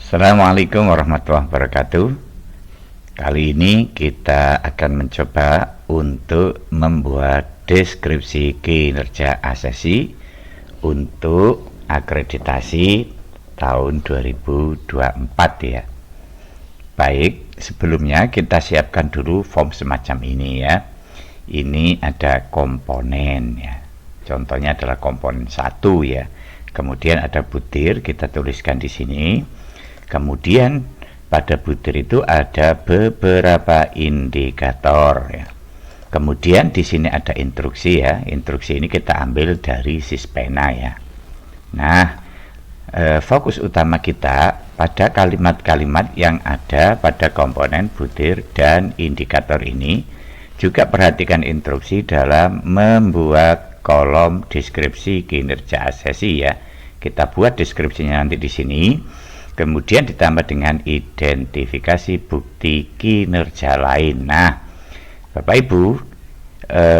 Assalamualaikum warahmatullahi wabarakatuh. Kali ini kita akan mencoba untuk membuat deskripsi kinerja asesi untuk akreditasi tahun 2024 ya. Baik, sebelumnya kita siapkan dulu form semacam ini ya. Ini ada komponen ya. Contohnya adalah komponen 1 ya. Kemudian ada butir, kita tuliskan di sini. Kemudian pada butir itu ada beberapa indikator ya. Kemudian di sini ada instruksi ya. Instruksi ini kita ambil dari Sispena ya. Nah, fokus utama kita pada kalimat-kalimat yang ada pada komponen butir dan indikator ini. Juga perhatikan instruksi dalam membuat kolom deskripsi kinerja asesi ya. Kita buat deskripsinya nanti di sini. Kemudian ditambah dengan identifikasi bukti kinerja lain. Nah, Bapak Ibu,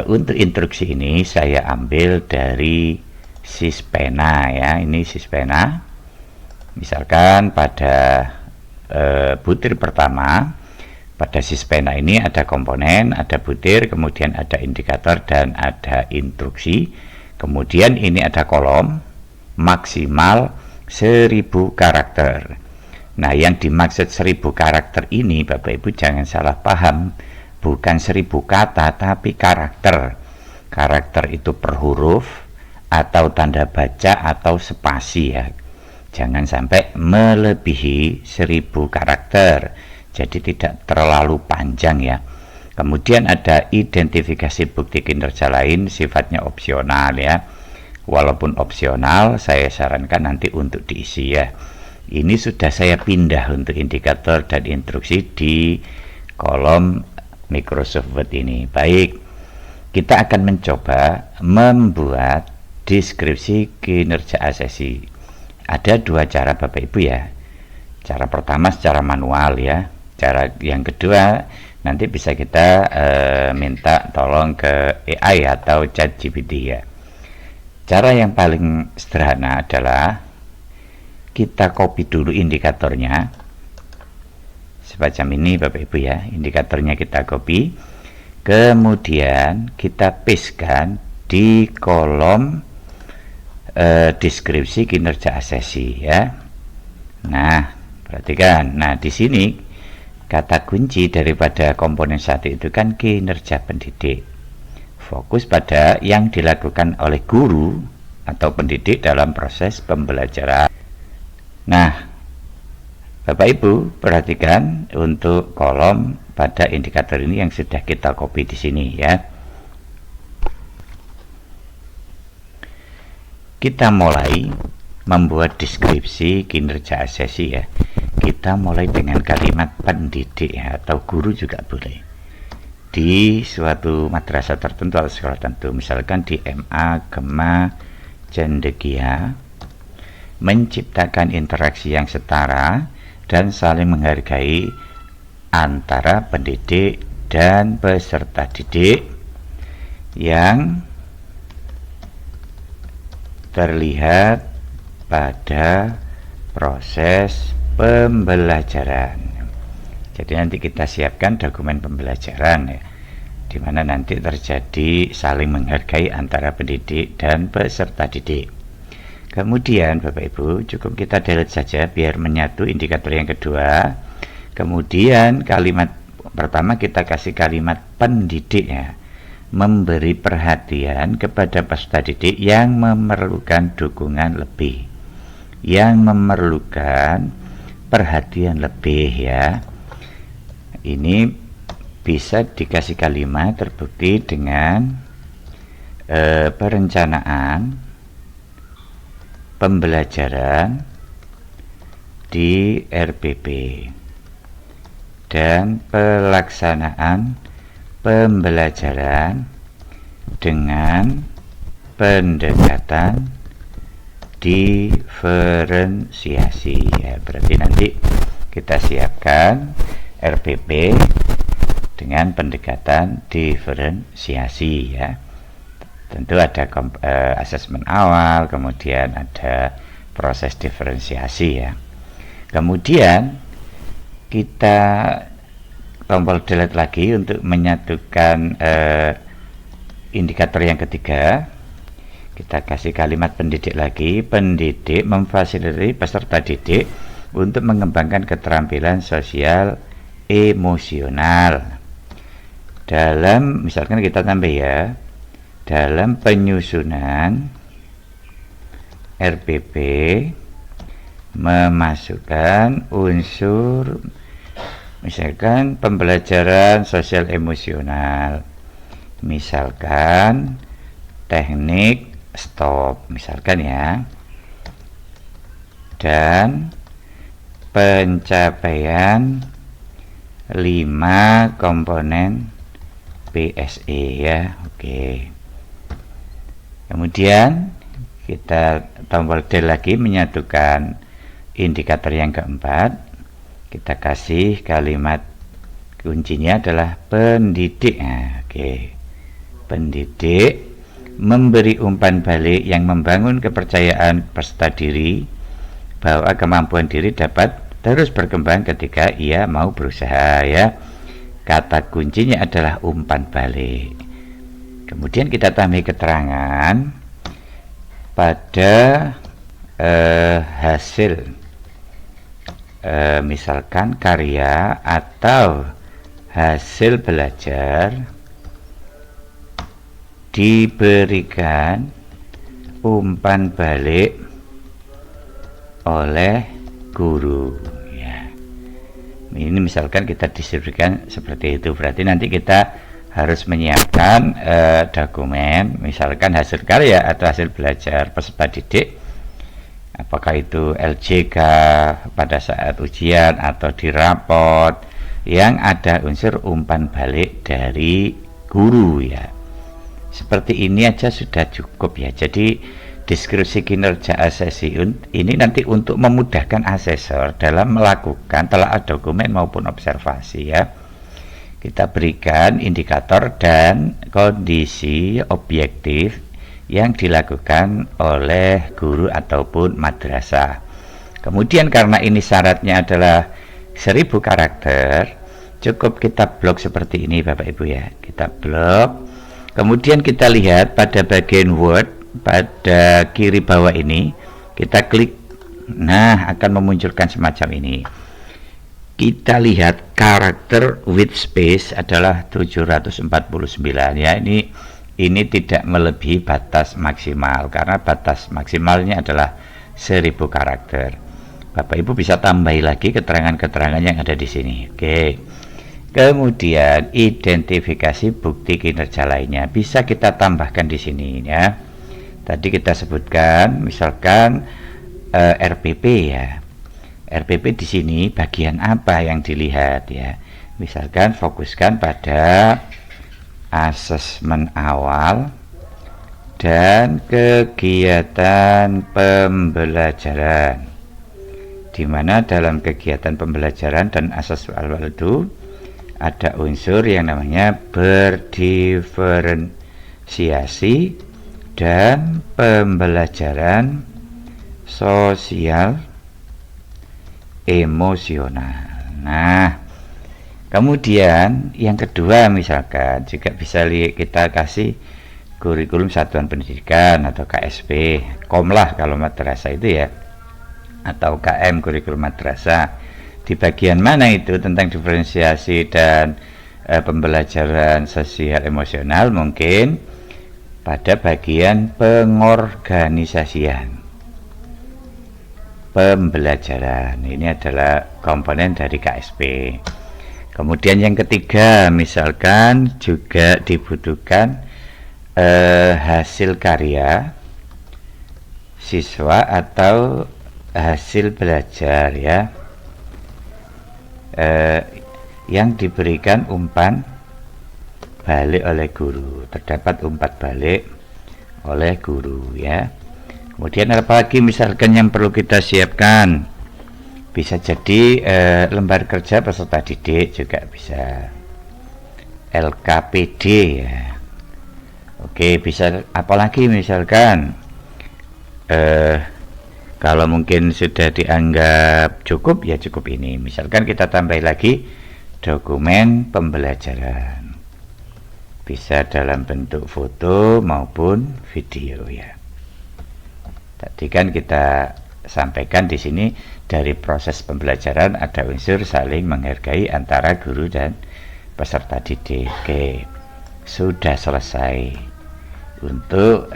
untuk instruksi ini saya ambil dari Sispena ya. Ini Sispena. Misalkan pada butir pertama, pada Sispena ini ada komponen, ada butir, kemudian ada indikator dan ada instruksi. Kemudian ini ada kolom maksimal 1000 karakter. Nah, yang dimaksud 1000 karakter ini Bapak Ibu jangan salah paham, bukan 1000 kata tapi karakter. Karakter itu per huruf atau tanda baca atau spasi ya. Jangan sampai melebihi 1000 karakter, jadi tidak terlalu panjang ya. Kemudian ada identifikasi bukti kinerja lain, sifatnya opsional ya. Walaupun opsional, saya sarankan nanti untuk diisi ya. Ini sudah saya pindah untuk indikator dan instruksi di kolom Microsoft Word ini. Baik, kita akan mencoba membuat deskripsi kinerja asesi. Ada dua cara Bapak Ibu ya. Cara pertama secara manual ya. Cara yang kedua nanti bisa kita minta tolong ke AI atau ChatGPT ya. Cara yang paling sederhana adalah kita copy dulu indikatornya semacam ini Bapak Ibu ya. Indikatornya kita copy, kemudian kita pastekan di kolom deskripsi kinerja asesi ya. Nah, perhatikan. Nah, di sini kata kunci daripada komponen 1 itu kan kinerja pendidik. Fokus pada yang dilakukan oleh guru atau pendidik dalam proses pembelajaran. Nah, Bapak Ibu perhatikan untuk kolom pada indikator ini yang sudah kita copy di sini ya. Kita mulai membuat deskripsi kinerja asesi ya. Kita mulai dengan kalimat pendidik ya, atau guru juga boleh. Di suatu madrasah tertentu atau sekolah tertentu, misalkan di MA Gema Cendekia, menciptakan interaksi yang setara dan saling menghargai antara pendidik dan peserta didik yang terlihat pada proses pembelajaran. Jadi nanti kita siapkan dokumen pembelajaran ya, di mana nanti terjadi saling menghargai antara pendidik dan peserta didik. Kemudian Bapak Ibu cukup kita delete saja biar menyatu indikator yang kedua. Kemudian kalimat pertama kita kasih kalimat pendidik ya, memberi perhatian kepada peserta didik yang memerlukan dukungan lebih, yang memerlukan perhatian lebih ya. Ini bisa dikasih kalimat terbukti dengan perencanaan pembelajaran di RPP dan pelaksanaan pembelajaran dengan pendekatan diferensiasi ya. Berarti nanti kita siapkan RPP dengan pendekatan diferensiasi ya. Tentu ada asesmen awal, kemudian ada proses diferensiasi ya. Kemudian kita tombol delete lagi untuk menyatukan indikator yang ketiga. Kita kasih kalimat pendidik lagi. Pendidik memfasilitasi peserta didik untuk mengembangkan keterampilan sosial emosional. Dalam, misalkan kita tambah ya, dalam penyusunan RPP memasukkan unsur misalkan pembelajaran sosial emosional, misalkan teknik stop misalkan ya, dan pencapaian 5 komponen PSE ya. Oke, kemudian kita tombol D lagi menyatukan indikator yang keempat. Kita kasih kalimat kuncinya adalah pendidik. Nah, oke, pendidik memberi umpan balik yang membangun kepercayaan peserta diri bahwa kemampuan diri dapat terus berkembang ketika ia mau berusaha ya. Kata kuncinya adalah umpan balik. Kemudian kita tambah keterangan pada hasil misalkan karya atau hasil belajar diberikan umpan balik oleh guru ya. Ini misalkan kita distribusikan seperti itu, berarti nanti kita harus menyiapkan dokumen misalkan hasil karya atau hasil belajar peserta didik, apakah itu LJK pada saat ujian atau di rapot, yang ada unsur umpan balik dari guru ya. Seperti ini aja sudah cukup ya. Jadi deskripsi kinerja asesi ini nanti untuk memudahkan asesor dalam melakukan telaah dokumen maupun observasi ya. Kita berikan indikator dan kondisi objektif yang dilakukan oleh guru ataupun madrasah. Kemudian karena ini syaratnya adalah 1000 karakter, cukup kita blok seperti ini Bapak Ibu ya. Kita blok. Kemudian kita lihat pada bagian Word, pada kiri bawah ini, kita klik, nah akan memunculkan semacam ini. Kita lihat karakter with space adalah 749 ya. Ini tidak melebihi batas maksimal, karena batas maksimalnya adalah 1000 karakter. Bapak Ibu bisa tambahi lagi keterangan-keterangan yang ada di sini. Oke. Kemudian identifikasi bukti kinerja lainnya bisa kita tambahkan di sini ya. Tadi kita sebutkan misalkan RPP ya. RPP di sini bagian apa yang dilihat ya. Misalkan fokuskan pada asesmen awal dan kegiatan pembelajaran, di mana dalam kegiatan pembelajaran dan asesmen awal itu ada unsur yang namanya berdiferensiasi dan pembelajaran sosial emosional. Nah, kemudian yang kedua misalkan juga bisa kita kasih kurikulum satuan pendidikan atau KSP, Komlah kalau madrasah itu ya, atau KM kurikulum madrasah. Di bagian mana itu tentang diferensiasi dan pembelajaran sosial emosional, mungkin pada bagian pengorganisasian pembelajaran. Ini adalah komponen dari KSP. Kemudian yang ketiga misalkan juga dibutuhkan hasil karya siswa atau hasil belajar ya, yang diberikan umpan balik oleh guru. Terdapat umpan balik oleh guru ya. Kemudian apalagi misalkan yang perlu kita siapkan, bisa jadi lembar kerja peserta didik juga bisa, LKPD ya. Oke, bisa apalagi misalkan Kalau mungkin sudah dianggap cukup, ya cukup ini. Misalkan kita tambah lagi dokumen pembelajaran. Bisa dalam bentuk foto maupun video ya. Tadi kan kita sampaikan di sini dari proses pembelajaran ada unsur saling menghargai antara guru dan peserta didik. Oke, sudah selesai untuk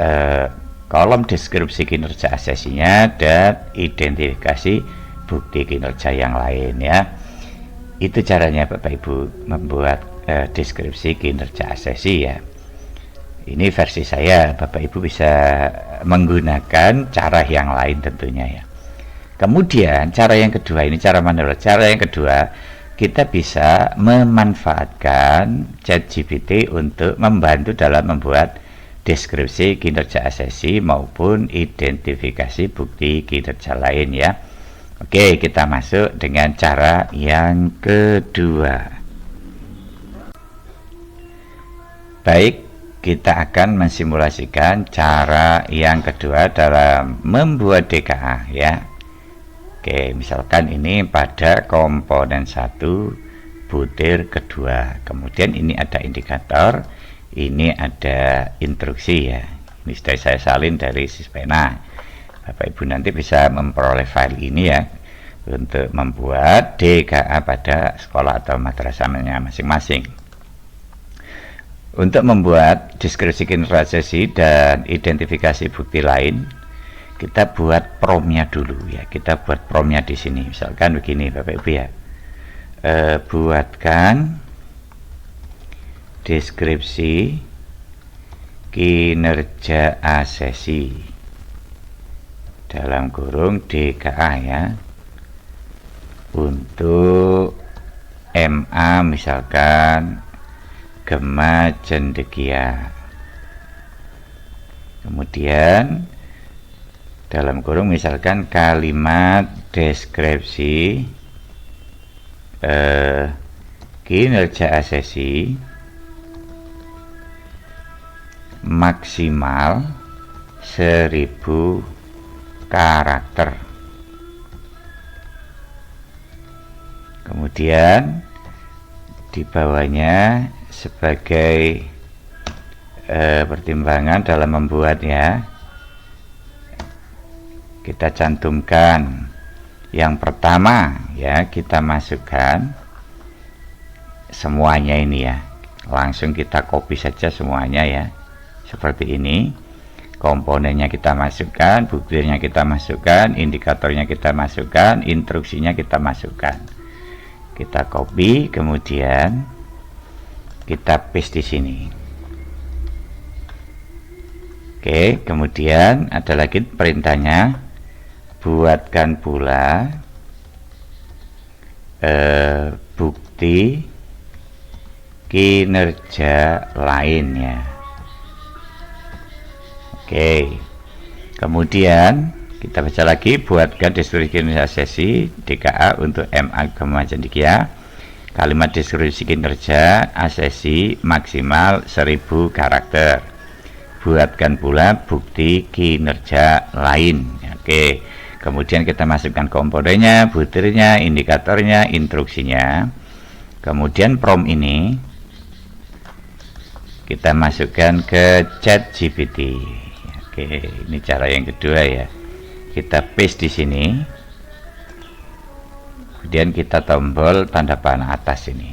kolom deskripsi kinerja asesinya dan identifikasi bukti kinerja yang lain ya. Itu caranya Bapak Ibu membuat deskripsi kinerja asesi ya. Ini versi saya, Bapak Ibu bisa menggunakan cara yang lain tentunya ya. Kemudian cara yang kedua, ini cara manual. Cara yang kedua, kita bisa memanfaatkan ChatGPT untuk membantu dalam membuat deskripsi kinerja asesi maupun identifikasi bukti kinerja lain ya. Oke, kita masuk dengan cara yang kedua. Baik, kita akan mensimulasikan cara yang kedua dalam membuat DKA ya. Oke, misalkan ini pada komponen 1 butir kedua. Kemudian ini ada indikator, ini ada instruksi ya. Ini sudah saya salin dari Sispena. Bapak Ibu nanti bisa memperoleh file ini ya untuk membuat DKA pada sekolah atau madrasahnya masing-masing. Untuk membuat deskripsi kinerja asesi dan identifikasi bukti lain, kita buat promnya dulu ya. Kita buat promnya di sini. Misalkan begini Bapak Ibu ya. Buatkan deskripsi kinerja asesi dalam kurung DKA ya. Untuk MA misalkan Gema Cendekia. Kemudian dalam kurung misalkan kalimat deskripsi kinerja asesi maksimal 1000 karakter. Kemudian di bawahnya sebagai pertimbangan dalam membuat ya, kita cantumkan yang pertama ya, kita masukkan semuanya ini ya, langsung kita copy saja semuanya ya, seperti ini. Komponennya kita masukkan, buktinya kita masukkan, indikatornya kita masukkan, instruksinya kita masukkan, kita copy, kemudian kita paste di sini. Oke, kemudian ada lagi perintahnya, buatkan pula bukti kinerja lainnya. Oke, kemudian kita baca lagi, buatkan deskripsi kinerja asesi DKA untuk MA Gema Cendekia. Kalimat deskripsi kinerja asesi maksimal 1000 karakter. Buatkan pula bukti kinerja lain. Oke, kemudian kita masukkan komponennya, butirnya, indikatornya, instruksinya. Kemudian prompt ini kita masukkan ke ChatGPT. Oke, ini cara yang kedua ya. Kita paste di sini. Kemudian kita tombol tanda panah atas ini.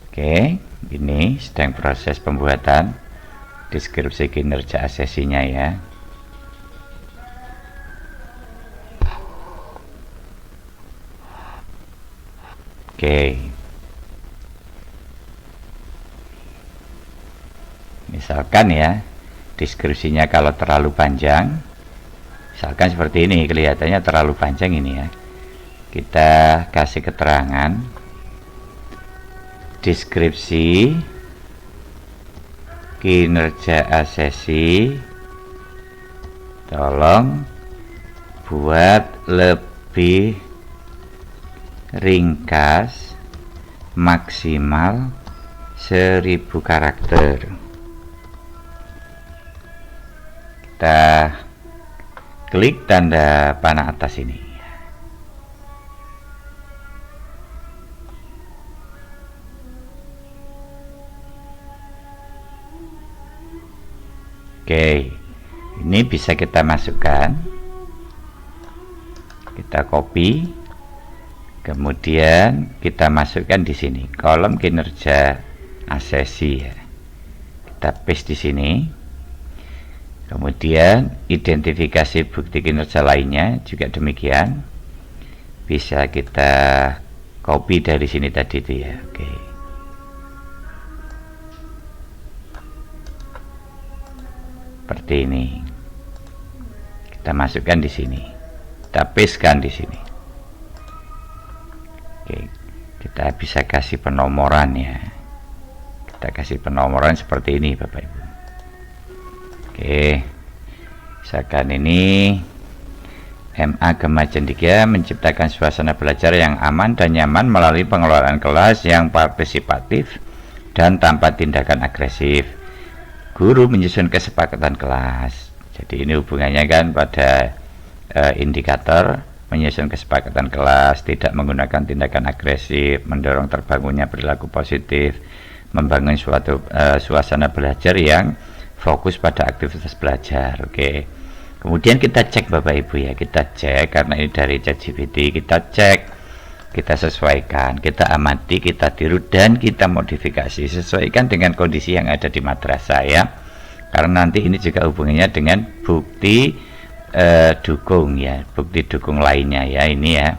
Oke, ini sedang proses pembuatan deskripsi kinerja asesinya ya. Oke, misalkan ya, deskripsinya kalau terlalu panjang, misalkan seperti ini, kelihatannya terlalu panjang ini ya, kita kasih keterangan deskripsi kinerja asesi, tolong buat lebih ringkas, maksimal 1000 karakter. Kita klik tanda panah atas ini. Oke, ini bisa kita masukkan, kita copy, kemudian kita masukkan di sini kolom kinerja asesi ya. Kita paste di sini. Kemudian identifikasi bukti kinerja lainnya juga demikian, bisa kita copy dari sini tadi itu ya. Oke, seperti ini, kita masukkan di sini, kita pastekan di sini. Oke, kita bisa kasih penomoran ya, kita kasih penomoran seperti ini Bapak Ibu. Oke, misalkan ini MA Gema Cendika menciptakan suasana belajar yang aman dan nyaman melalui pengelolaan kelas yang partisipatif dan tanpa tindakan agresif. Guru menyusun kesepakatan kelas. Jadi ini hubungannya kan pada indikator menyusun kesepakatan kelas, tidak menggunakan tindakan agresif, mendorong terbangunnya perilaku positif, membangun suatu suasana belajar yang fokus pada aktivitas belajar. Oke, kemudian kita cek Bapak Ibu ya, kita cek karena ini dari ChatGPT, kita cek, kita sesuaikan, kita amati, kita tiru, dan kita modifikasi sesuaikan dengan kondisi yang ada di madrasah ya, karena nanti ini juga hubungannya dengan bukti dukung ya, bukti dukung lainnya ya, ini ya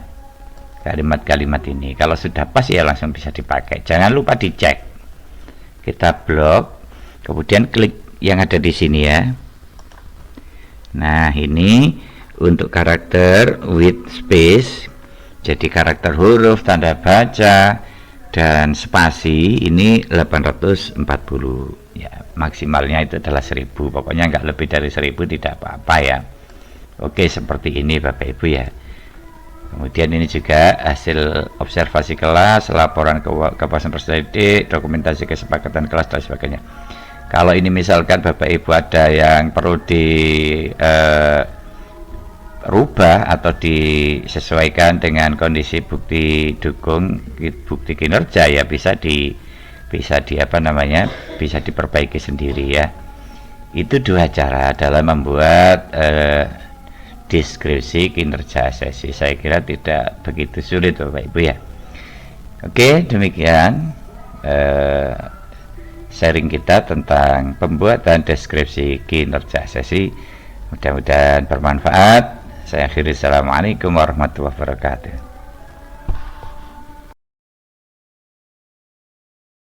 kalimat-kalimat ini kalau sudah pas ya langsung bisa dipakai. Jangan lupa dicek. Kita blok, kemudian klik yang ada di sini ya. Nah, ini untuk karakter with space, jadi karakter huruf, tanda baca, dan spasi ini 840 ya, maksimalnya itu adalah 1000, pokoknya nggak lebih dari 1000 tidak apa-apa ya. Oke, seperti ini Bapak Ibu ya. Kemudian ini juga hasil observasi kelas, laporan kepuasan peserta didik, dokumentasi kesepakatan kelas dan sebagainya. Kalau ini misalkan Bapak Ibu ada yang perlu dirubah atau disesuaikan dengan kondisi bukti dukung, bukti kinerja ya, bisa diperbaiki sendiri ya. Itu dua cara dalam membuat deskripsi kinerja sesi. Saya kira tidak begitu sulit Bapak Ibu ya. Oke, demikian sharing kita tentang pembuatan deskripsi kinerja sesi. Mudah-mudahan bermanfaat. Saya akhiri. Assalamualaikum warahmatullahi wabarakatuh.